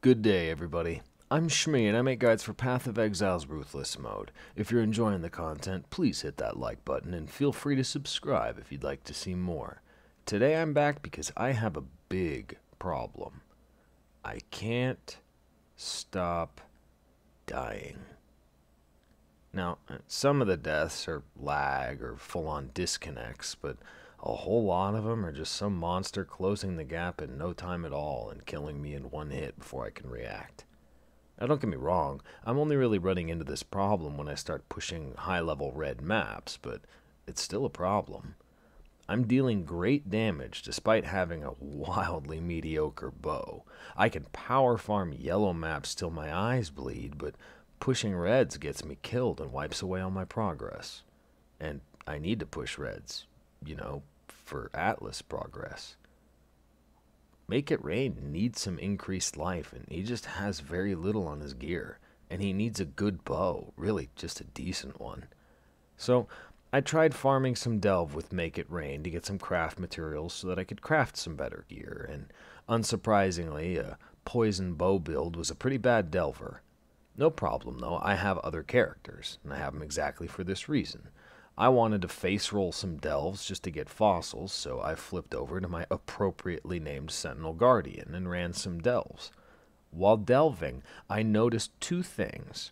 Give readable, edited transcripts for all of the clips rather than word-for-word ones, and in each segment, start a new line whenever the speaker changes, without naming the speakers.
Good day, everybody. I'm Shmee, and I make guides for Path of Exile's Ruthless mode. If you're enjoying the content, please hit that like button, and feel free to subscribe if you'd like to see more. Today I'm back because I have a big problem. I can't stop dying. Now, some of the deaths are lag or full-on disconnects, but a whole lot of them are just some monster closing the gap in no time at all and killing me in one hit before I can react. Now don't get me wrong, I'm only really running into this problem when I start pushing high-level red maps, but it's still a problem. I'm dealing great damage despite having a wildly mediocre bow. I can power farm yellow maps till my eyes bleed, but pushing reds gets me killed and wipes away all my progress. And I need to push reds, for Atlas progress. Make It Rain needs some increased life, and he just has very little on his gear. And he needs a good bow, really just a decent one. So I tried farming some delve with Make It Rain to get some craft materials so that I could craft some better gear, and unsurprisingly, a poison bow build was a pretty bad delver. No problem though, I have other characters, and I have them exactly for this reason. I wanted to face roll some delves just to get fossils, so I flipped over to my appropriately named Sentinel Guardian and ran some delves. While delving, I noticed two things.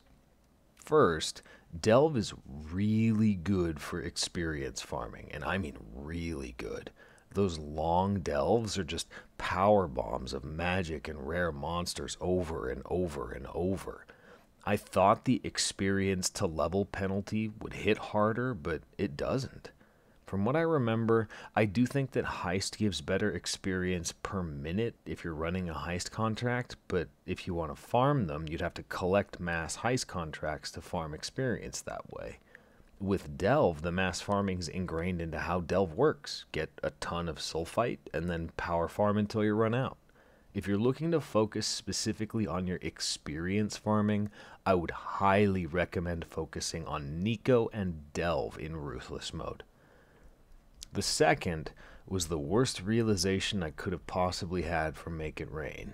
First, delve is really good for experience farming, and I mean really good. Those long delves are just power bombs of magic and rare monsters over and over and over. I thought the experience to level penalty would hit harder, but it doesn't. From what I remember, I do think that heist gives better experience per minute if you're running a heist contract, but if you want to farm them, you'd have to collect mass heist contracts to farm experience that way. With Delve, the mass farming is ingrained into how Delve works. Get a ton of sulfite, and then power farm until you run out. If you're looking to focus specifically on your experience farming, I would highly recommend focusing on Nico and Delve in Ruthless mode. The second was the worst realization I could have possibly had from Make It Rain.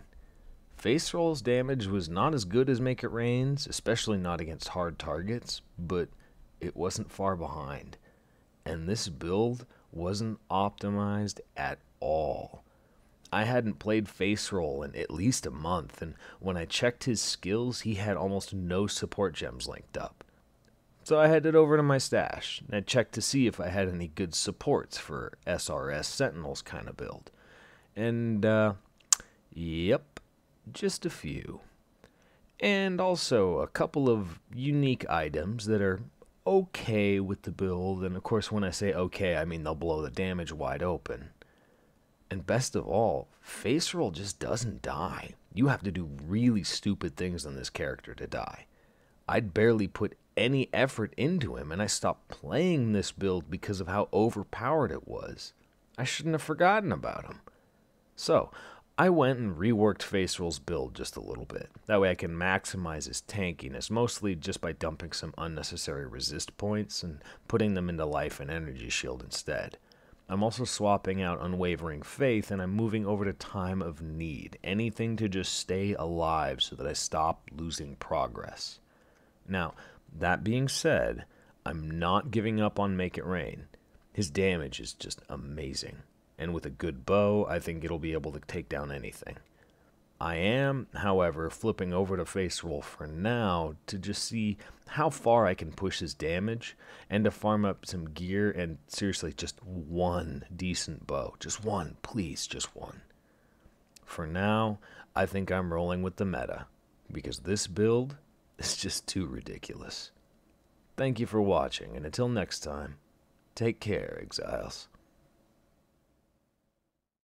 Face Roll's damage was not as good as Make It Rain's, especially not against hard targets, but it wasn't far behind. And this build wasn't optimized at all. I hadn't played Face Roll in at least a month, and when I checked his skills, he had almost no support gems linked up. So I headed over to my stash, and I checked to see if I had any good supports for SRS Sentinels kind of build. And, yep, just a few. And also a couple of unique items that are okay with the build, and of course when I say okay, I mean they'll blow the damage wide open. And best of all, Face Roll just doesn't die. You have to do really stupid things on this character to die. I'd barely put any effort into him, and I stopped playing this build because of how overpowered it was. I shouldn't have forgotten about him. So, I went and reworked Face Roll's build just a little bit. That way I can maximize his tankiness, mostly just by dumping some unnecessary resist points and putting them into life and energy shield instead. I'm also swapping out Unwavering Faith, and I'm moving over to Time of Need. Anything to just stay alive so that I stop losing progress. Now, that being said, I'm not giving up on Make It Rain. His damage is just amazing. And with a good bow, I think it'll be able to take down anything. I am, however, flipping over to Face Roll for now to just see how far I can push his damage and to farm up some gear and seriously just one decent bow. Just one, please, just one. For now, I think I'm rolling with the meta because this build is just too ridiculous. Thank you for watching, and until next time, take care, Exiles.